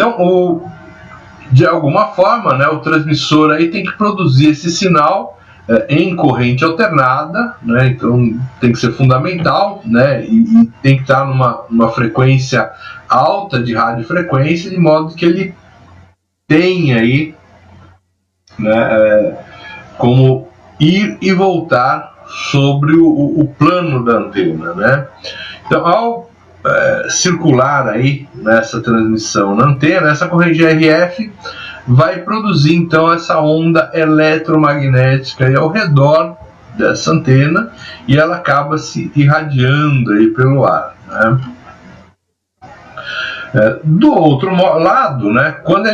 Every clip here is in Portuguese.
Então, de alguma forma, né, o transmissor aí tem que produzir esse sinal em corrente alternada, né, então tem que ser fundamental, né, e tem que estar numa frequência alta de radiofrequência, de modo que ele tenha aí, né, como ir e voltar sobre o plano da antena, né. Então, ao circular aí nessa transmissão na antena, essa corrente RF vai produzir então essa onda eletromagnética aí ao redor dessa antena, e ela acaba se irradiando aí pelo ar, né? Do outro lado, né, quando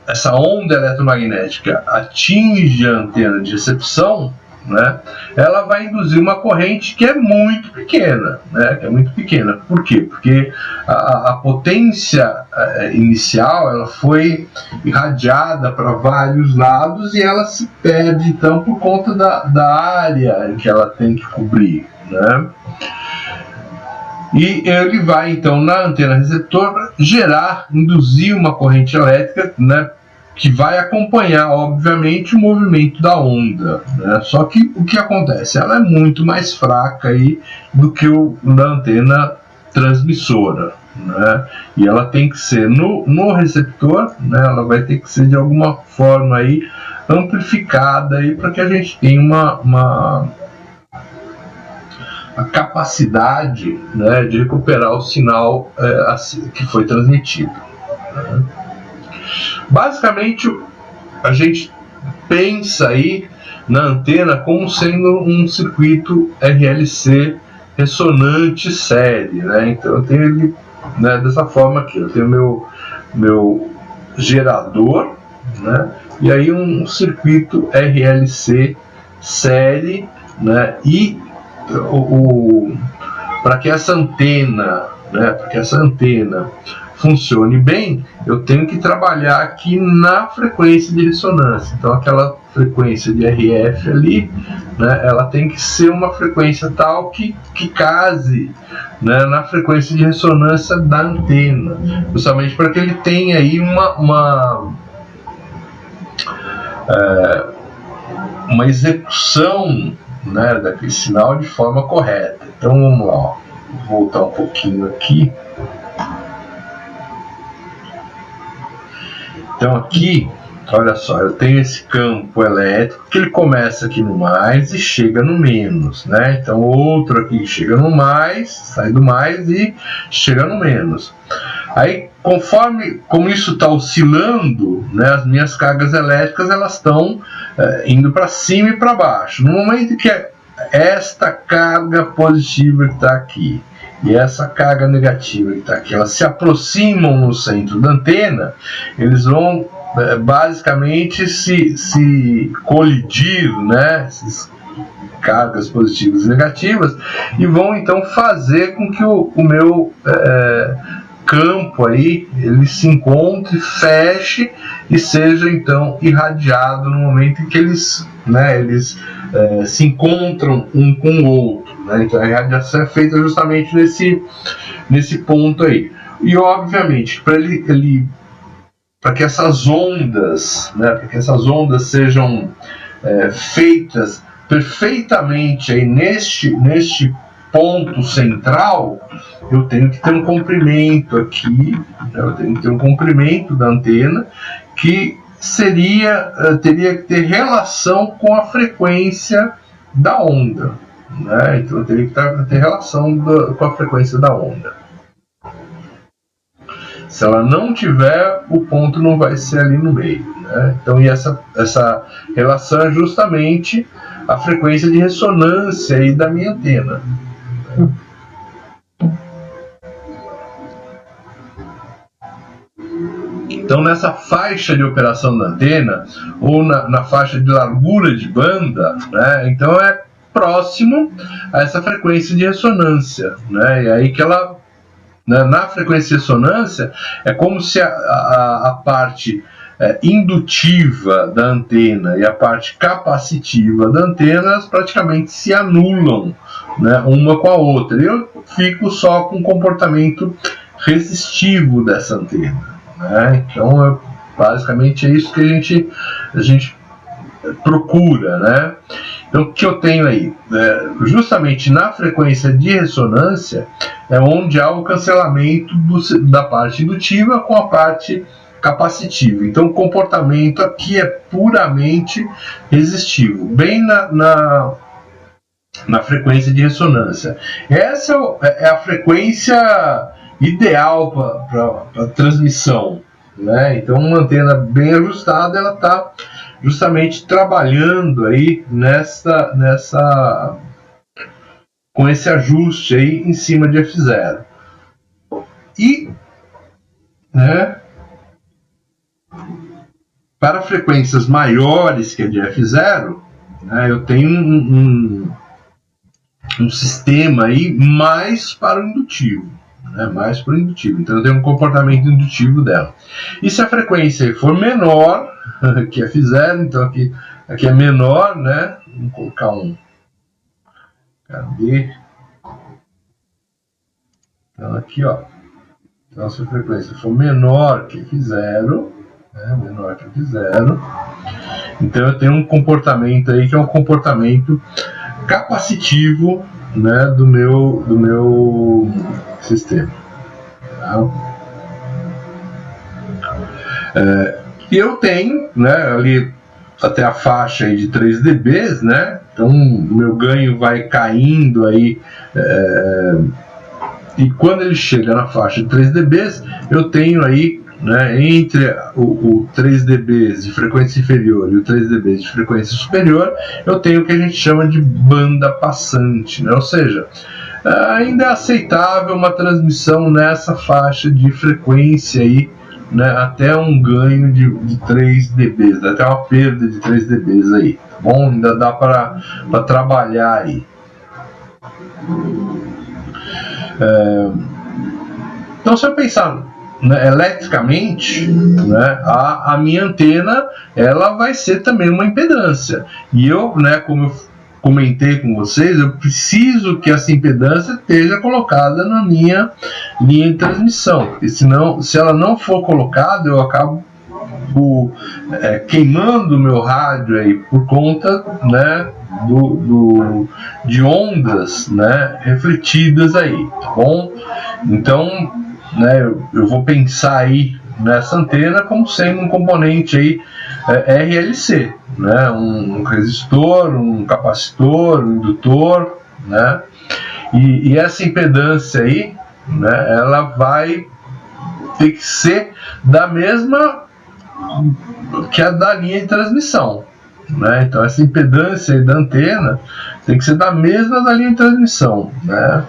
essa onda eletromagnética atinge a antena de recepção, né, ela vai induzir uma corrente que é muito pequena, né, que é muito pequena. Por quê? Porque a potência inicial ela foi irradiada para vários lados e ela se perde então por conta da área em que ela tem que cobrir, né? E ele vai então na antena receptor induzir uma corrente elétrica, né, que vai acompanhar, obviamente, o movimento da onda, né? Só que o que acontece? Ela é muito mais fraca aí do que da antena transmissora, né? E ela tem que ser no receptor, né? Ela vai ter que ser de alguma forma aí amplificada aí para que a gente tenha a capacidade, né, de recuperar o sinal que foi transmitido, né? Basicamente, a gente pensa aí na antena como sendo um circuito RLC ressonante série, né? Então eu tenho ele, né, dessa forma aqui. Eu tenho meu gerador, né, e aí um circuito RLC série, né, e para que essa antena, né, funcione bem, eu tenho que trabalhar aqui na frequência de ressonância. Então aquela frequência de RF ali, né, ela tem que ser uma frequência tal que case, né, na frequência de ressonância da antena, justamente para que ele tenha aí uma execução, né, daquele sinal de forma correta. Então vamos lá, ó. Vou voltar um pouquinho aqui. Então aqui, olha só, eu tenho esse campo elétrico que ele começa aqui no mais e chega no menos, né? Então outro aqui chega no mais, sai do mais e chega no menos. Aí, como isso está oscilando, né, as minhas cargas elétricas elas estão indo para cima e para baixo. No momento que esta carga positiva que está aqui e essa carga negativa que está aqui, elas se aproximam no centro da antena, eles vão basicamente se colidir, né, essas cargas positivas e negativas, e vão então fazer com que o meu campo aí ele se encontre, feche e seja então irradiado no momento em que eles se encontram um com o outro, né? Então a irradiação é feita justamente nesse ponto aí. E obviamente para que essas ondas, né, para que essas ondas sejam feitas perfeitamente aí neste ponto central, eu tenho que ter um comprimento aqui, né, eu tenho que ter um comprimento da antena que teria que ter relação com a frequência da onda, né? Então eu teria que ter relação com a frequência da onda. Se ela não tiver, o ponto não vai ser ali no meio, né? Então, e essa relação é justamente a frequência de ressonância aí da minha antena. Então, nessa faixa de operação da antena, ou na faixa de largura de banda, né, então é próximo a essa frequência de ressonância, né, e aí que ela, né, na frequência de ressonância, é como se a parte indutiva da antena e a parte capacitiva da antena elas praticamente se anulam, né, uma com a outra, e eu fico só com o comportamento resistivo dessa antena. né? Então, basicamente é isso que a gente procura, né? Então, o que eu tenho aí? Justamente na frequência de ressonância é onde há o cancelamento da parte indutiva com a parte capacitiva. Então, o comportamento aqui é puramente resistivo, bem na frequência de ressonância. Essa é a frequência ideal para transmissão, né? Então, uma antena bem ajustada, ela está justamente trabalhando aí com esse ajuste aí em cima de F0. E, né, para frequências maiores que a de F0, né, eu tenho um sistema aí mais para o indutivo. Mais para o indutivo. Então eu tenho um comportamento indutivo dela. E se a frequência for menor que F0, então aqui é menor, né? Vamos colocar um. Cadê? Então aqui, ó. Então se a frequência for menor que F0, menor que F0, então eu tenho um comportamento aí que é um comportamento capacitivo, né, do meu sistema. Tá? E eu tenho, né, ali até a faixa aí de 3 dB, né? Então o meu ganho vai caindo aí, e quando ele chega na faixa de 3 dB, eu tenho aí, né, entre o 3 dB de frequência inferior e o 3 dB de frequência superior, eu tenho o que a gente chama de banda passante, né? Ou seja, ainda é aceitável uma transmissão nessa faixa de frequência aí, né, até um ganho de 3 dB, até uma perda de 3 dB aí, tá bom? Ainda dá para trabalhar aí. Então, se eu pensar, né, eletricamente, né, a minha antena ela vai ser também uma impedância. E eu, né, como eu comentei com vocês, eu preciso que essa impedância esteja colocada na minha linha de transmissão, porque senão, se ela não for colocada, eu acabo queimando o meu rádio aí por conta, né, de ondas, né, refletidas aí, tá bom? Então, né, eu vou pensar aí nessa antena como sendo um componente aí RLC, né, um resistor, um capacitor, um indutor, né, e essa impedância aí, né, ela vai ter que ser da mesma que a da linha de transmissão, né? Então essa impedância aí da antena tem que ser da mesma da linha de transmissão, né?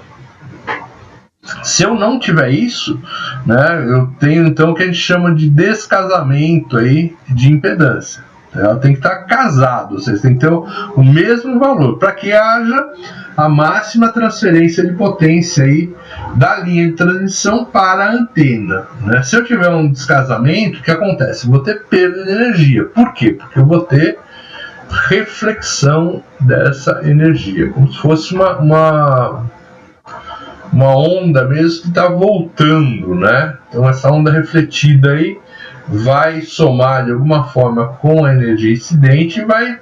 Se eu não tiver isso, né, eu tenho então o que a gente chama de descasamento aí de impedância. Ela tem que estar casada, vocês têm que ter o mesmo valor para que haja a máxima transferência de potência aí da linha de transmissão para a antena, né? Se eu tiver um descasamento, o que acontece? Eu vou ter perda de energia. Por quê? Porque eu vou ter reflexão dessa energia, como se fosse uma onda mesmo que está voltando, né? Então essa onda refletida aí vai somar de alguma forma com a energia incidente e vai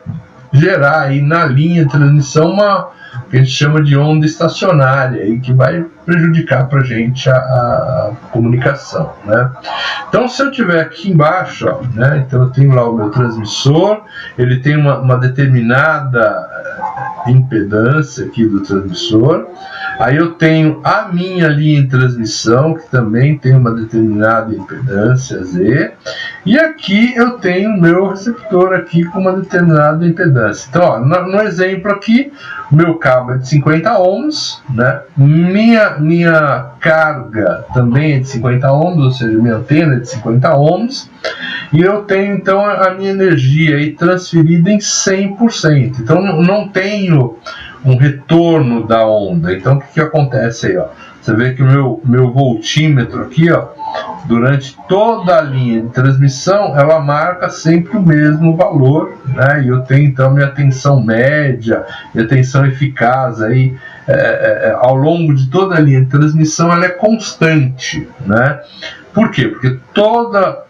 gerar aí na linha de transmissão uma que a gente chama de onda estacionária aí, que vai prejudicar para a gente a comunicação, né? Então se eu tiver aqui embaixo, ó, né, então eu tenho lá o meu transmissor, ele tem uma determinada impedância aqui do transmissor. Aí eu tenho a minha linha de transmissão, que também tem uma determinada impedância Z. E aqui eu tenho o meu receptor aqui com uma determinada impedância. Então, ó, no exemplo aqui, o meu cabo é de 50 ohms, né? Minha carga também é de 50 ohms, ou seja, minha antena é de 50 ohms. E eu tenho, então, a minha energia aí transferida em 100%. Então, não tenho um retorno da onda. Então, o que acontece aí, ó? Você vê que o meu voltímetro aqui, ó, durante toda a linha de transmissão, ela marca sempre o mesmo valor, né? E eu tenho, então, minha tensão média, minha tensão eficaz aí, ao longo de toda a linha de transmissão, ela é constante, né? Por quê? Porque toda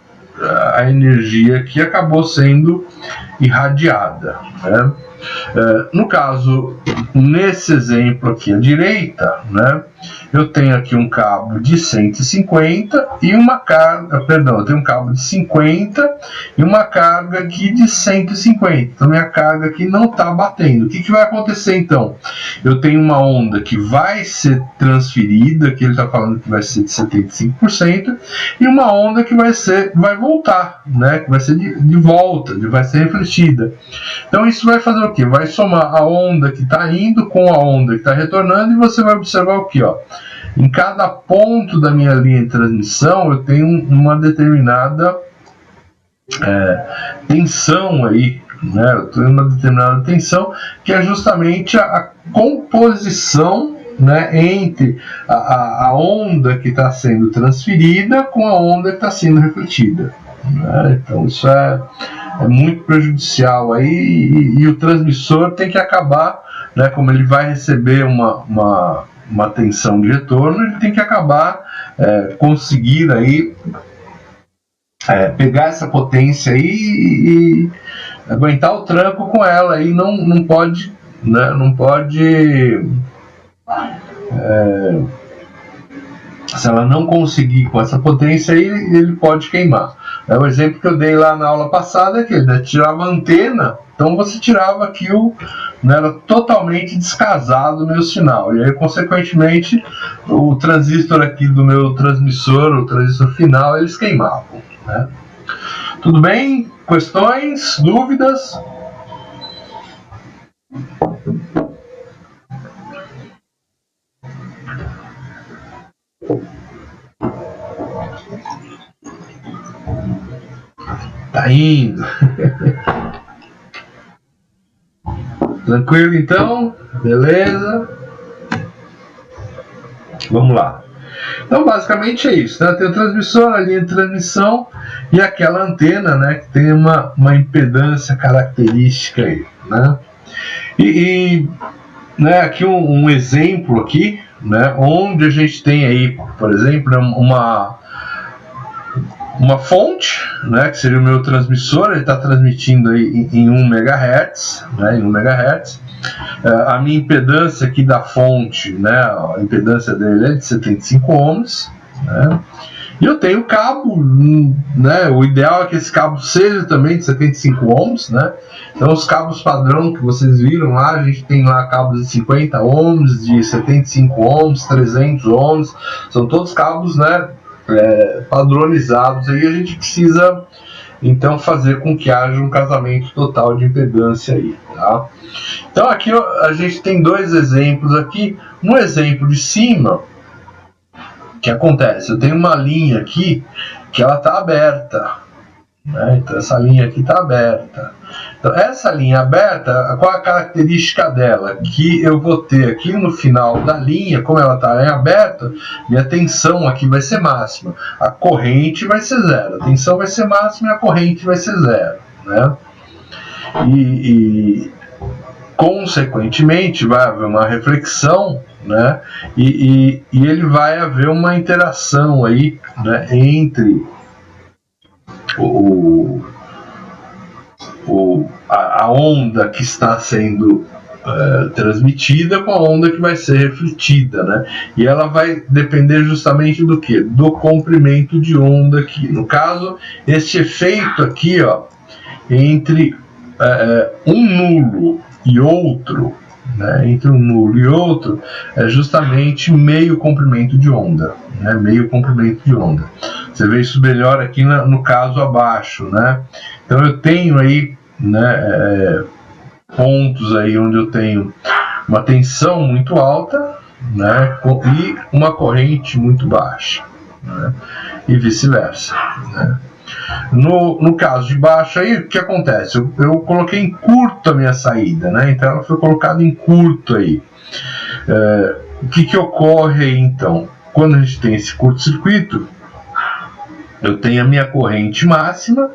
a energia aqui acabou sendo irradiada, né? No caso, nesse exemplo aqui à direita, né, eu tenho aqui um cabo de 150 e uma carga, perdão, eu tenho um cabo de 50 e uma carga aqui de 150. Então minha carga aqui não está batendo. O que vai acontecer então? Eu tenho uma onda que vai ser transferida, que ele está falando que vai ser de 75%, e uma onda que vai voltar, né, que vai ser de volta, vai ser refletida. Então isso vai fazer o quê? Vai somar a onda que está indo com a onda que está retornando, e você vai observar o que, ó? Em cada ponto da minha linha de transmissão eu tenho uma determinada tensão aí, né? Eu tenho uma determinada tensão que é justamente a composição, né, entre a onda que está sendo transferida com a onda que está sendo refletida, né? Então isso é muito prejudicial aí, e o transmissor tem que acabar, né, como ele vai receber uma tensão de retorno, ele tem que acabar conseguir aí pegar essa potência aí e aguentar o tranco com ela, e não pode, né, não pode se ela não conseguir com essa potência aí, ele pode queimar. O exemplo que eu dei lá na aula passada é que ele tirava a antena, então você tirava aqui era totalmente descasado o meu sinal, e aí consequentemente o transistor aqui do meu transmissor, o transistor final, eles queimavam, né? Tudo bem? Questões? Dúvidas? Tá indo. Tranquilo então? Beleza? Vamos lá. Então basicamente é isso, né? Tem o transmissor, a linha de transmissão e aquela antena, né, que tem uma impedância característica aí, né? Né, aqui um exemplo aqui, né, onde a gente tem aí, por exemplo, uma fonte, né, que seria o meu transmissor, ele está transmitindo aí em 1 MHz, né, em 1 MHz. A minha impedância aqui da fonte, né, a impedância dele é de 75 ohms, né, e eu tenho cabo, né, o ideal é que esse cabo seja também de 75 ohms, né. Então os cabos padrão que vocês viram lá, a gente tem lá cabos de 50 ohms, de 75 ohms, 300 ohms, são todos cabos, né, padronizados. Aí a gente precisa então fazer com que haja um casamento total de impedância aí, tá? Então aqui a gente tem dois exemplos aqui. Um exemplo de cima, o que acontece? Eu tenho uma linha aqui que ela está aberta, né? Então essa linha aqui está aberta. Então essa linha aberta, qual a característica dela? Que eu vou ter aqui no final da linha, como ela está em aberta, minha tensão aqui vai ser máxima, a corrente vai ser zero, a tensão vai ser máxima e a corrente vai ser zero, né? E consequentemente vai haver uma reflexão, né? E ele vai haver uma interação aí, né, entre a onda que está sendo transmitida com a onda que vai ser refletida, né? E ela vai depender justamente do que? Do comprimento de onda aqui. No caso, este efeito aqui, ó, entre um nulo e outro, né, entre um nulo e outro, é justamente meio comprimento de onda, né, meio comprimento de onda. Você vê isso melhor aqui no caso abaixo, né? Então eu tenho aí, né, pontos aí onde eu tenho uma tensão muito alta, né, e uma corrente muito baixa, né, e vice-versa, né? No caso de baixo aí, o que acontece? Eu coloquei em curto a minha saída, né? Então ela foi colocada em curto aí. O que ocorre aí então? Quando a gente tem esse curto-circuito, eu tenho a minha corrente máxima,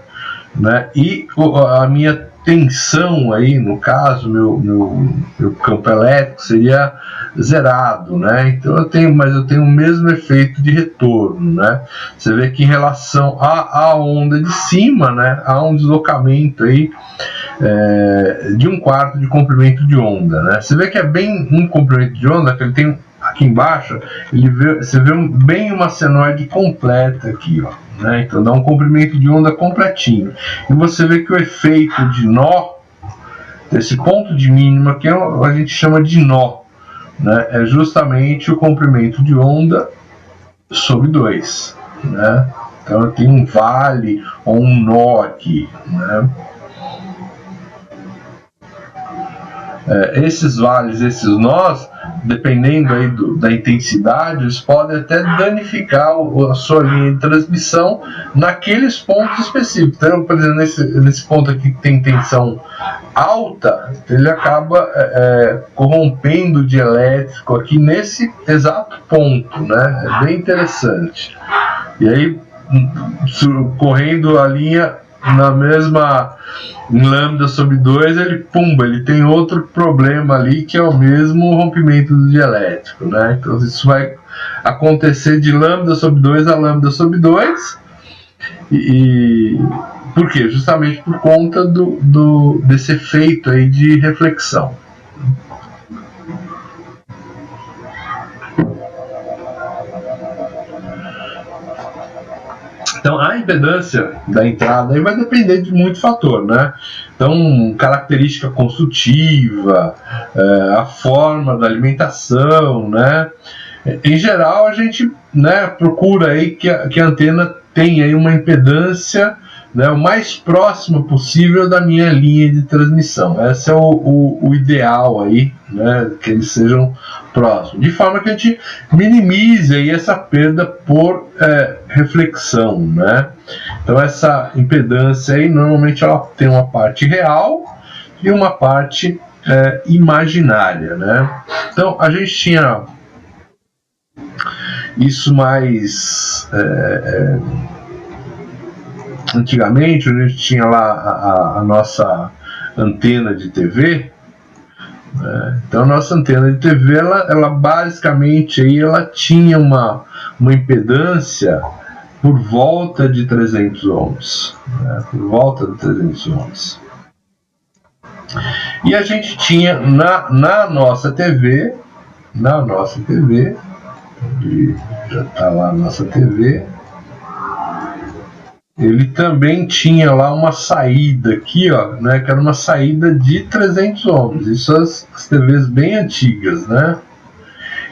né, e a minha tensão aí, no caso, meu campo elétrico seria zerado, né? Então eu tenho o mesmo efeito de retorno, né? Você vê que em relação à onda de cima, né, há um deslocamento aí de 1/4 de comprimento de onda, né? Você vê que é bem um comprimento de onda, que ele tem aqui embaixo, você vê bem uma senoide completa aqui, ó, né? Então dá um comprimento de onda completinho. E você vê que o efeito de nó, desse ponto de mínima, que a gente chama de nó, né? É justamente o comprimento de onda sobre 2, né? Então eu tenho um vale ou um nó aqui, né? Esses vales, esses nós, dependendo aí da intensidade, eles podem até danificar a sua linha de transmissão naqueles pontos específicos. Então, por exemplo, nesse ponto aqui que tem tensão alta, ele acaba corrompendo o dielétrico aqui nesse exato ponto, né? É bem interessante. E aí, correndo a linha na mesma lambda sobre 2, ele tem outro problema ali, que é o mesmo rompimento do dielétrico, né? Então isso vai acontecer de lambda sobre 2 a lambda sobre 2, e por quê? Justamente por conta desse efeito aí de reflexão. Então, a impedância da entrada aí vai depender de muito fator, né? Então, característica construtiva, a forma da alimentação, né? Em geral, a gente, né, procura aí que a antena tenha aí uma impedância, né, o mais próximo possível da minha linha de transmissão. Esse é o ideal aí, né, que eles sejam próximos, de forma que a gente minimize aí essa perda por reflexão, né? Então essa impedância aí, normalmente ela tem uma parte real e uma parte imaginária, né? Então a gente tinha isso mais antigamente, a gente tinha lá a nossa antena de TV. Então a nossa antena de TV, ela basicamente aí, ela tinha uma impedância por volta de 300 ohms, né? Por volta de 300 ohms. E a gente tinha na nossa TV, já está lá a nossa TV, ele também tinha lá uma saída aqui, ó, né, que era uma saída de 300 ohms. Isso as TVs bem antigas, né?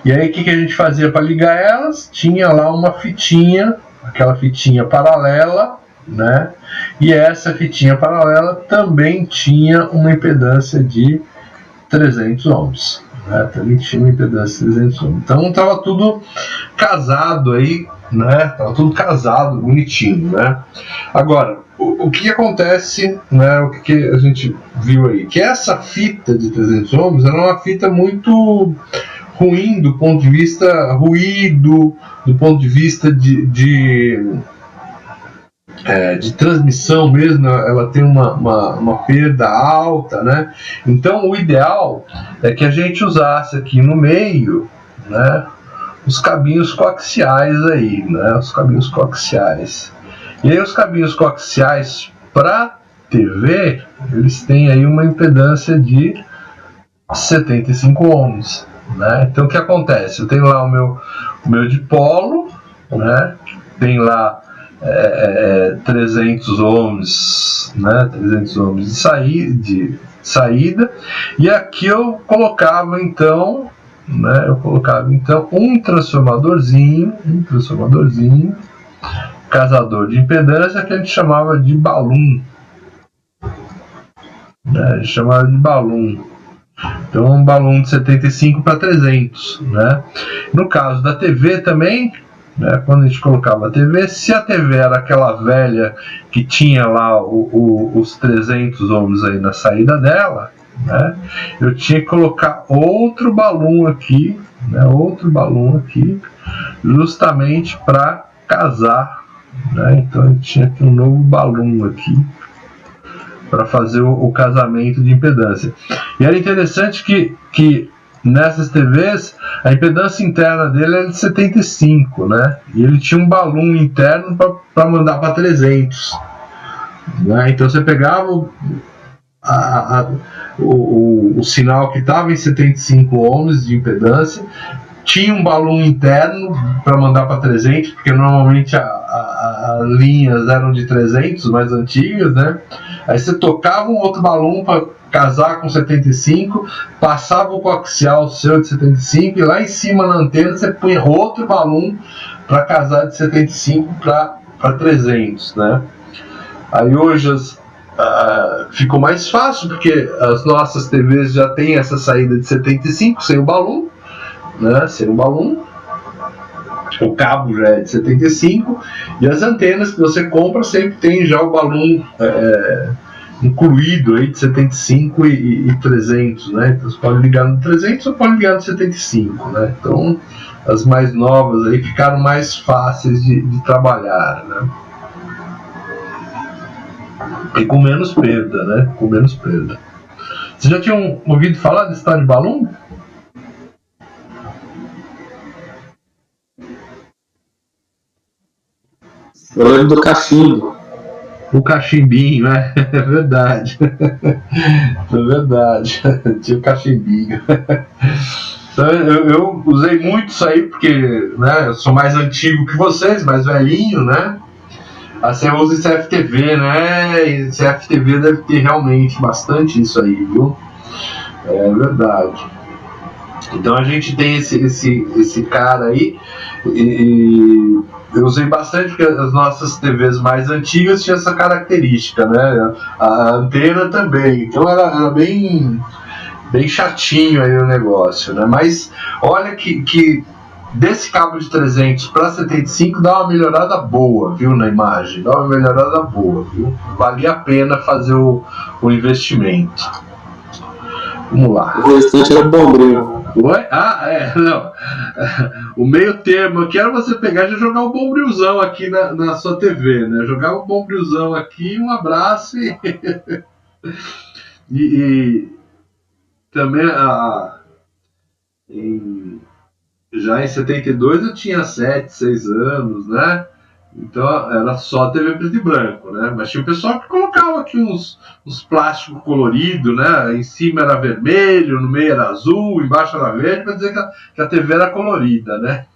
E aí o que a gente fazia para ligar elas? Tinha lá uma fitinha, aquela fitinha paralela, né? E essa fitinha paralela também tinha uma impedância de 300 ohms. Né? Também tinha uma impedância de 300 ohms. Então estava tudo casado aí, né? Tava tudo casado, bonitinho, né? Agora, o que acontece, né? O que a gente viu aí? Que essa fita de 300 ohms era uma fita muito ruim do ponto de vista ruído, do ponto de vista de transmissão mesmo. Ela tem uma perda alta, né? Então o ideal é que a gente usasse aqui no meio, né, os cabinhos coaxiais aí, né? Os cabinhos coaxiais. E aí os cabinhos coaxiais para TV, eles têm aí uma impedância de 75 ohms, né? Então o que acontece? Eu tenho lá o meu dipolo, né? Tem lá 300 ohms, né? 300 ohms de saída, e aqui eu colocava então, né, um transformadorzinho, casador de impedância, que a gente chamava de balloon, né, a gente chamava de balloon. Então um balloon de 75 para 300, né? No caso da TV também, né, quando a gente colocava a TV, se a TV era aquela velha que tinha lá os 300 ohms aí na saída dela, né, eu tinha que colocar outro balão aqui, né, justamente para casar, né? Então eu tinha aqui um novo balão aqui, para fazer o casamento de impedância. E era interessante que nessas TVs a impedância interna dele era de 75, né? E ele tinha um balão interno para mandar para 300, né? Então você pegava o sinal que estava em 75 ohms de impedância, tinha um balão interno para mandar para 300, porque normalmente as linhas eram de 300, mais antigas, né? Aí você tocava um outro balão para casar com 75, passava o coaxial seu de 75 e lá em cima na antena você punha outro balão para casar de 75 para 300, né? Aí hoje ficou mais fácil, porque as nossas TVs já tem essa saída de 75 sem o balão, né? Sem o balão, o cabo já é de 75 e as antenas que você compra sempre tem já o balão incluído aí de 75 e 300, né? Então você pode ligar no 300 ou pode ligar no 75, né? Então as mais novas aí ficaram mais fáceis de trabalhar, né? E com menos perda, né? Com menos perda. Vocês já tinham ouvido falar desse tal de balão? Eu lembro do cachimbo. O cachimbinho, né? É verdade. É verdade. Tinha o cachimbinho. Então, eu usei muito isso aí porque, né, eu sou mais antigo que vocês, mais velhinho, né? Você usa CFTV, né? E CFTV deve ter realmente bastante isso aí, viu? É verdade. Então a gente tem esse cara aí e eu usei bastante porque as nossas TVs mais antigas tinham essa característica, né? A antena também. Então era bem chatinho aí o negócio, né? Mas olha que desse cabo de 300 para 75 dá uma melhorada boa, viu, na imagem. Dá uma melhorada boa, viu? Valia a pena fazer o investimento. Vamos lá. O restante era bombril. Oi? Não. O meio termo aqui era você pegar e já jogar um bombrilzão aqui na sua TV, né? Jogar um bombrilzão aqui, um abraço e também já em 72 eu tinha 7, 6 anos, né? Então era só TV preto e branco, né? Mas tinha o pessoal que colocava aqui uns plásticos coloridos, né? Em cima era vermelho, no meio era azul, embaixo era verde, para dizer que a TV era colorida, né?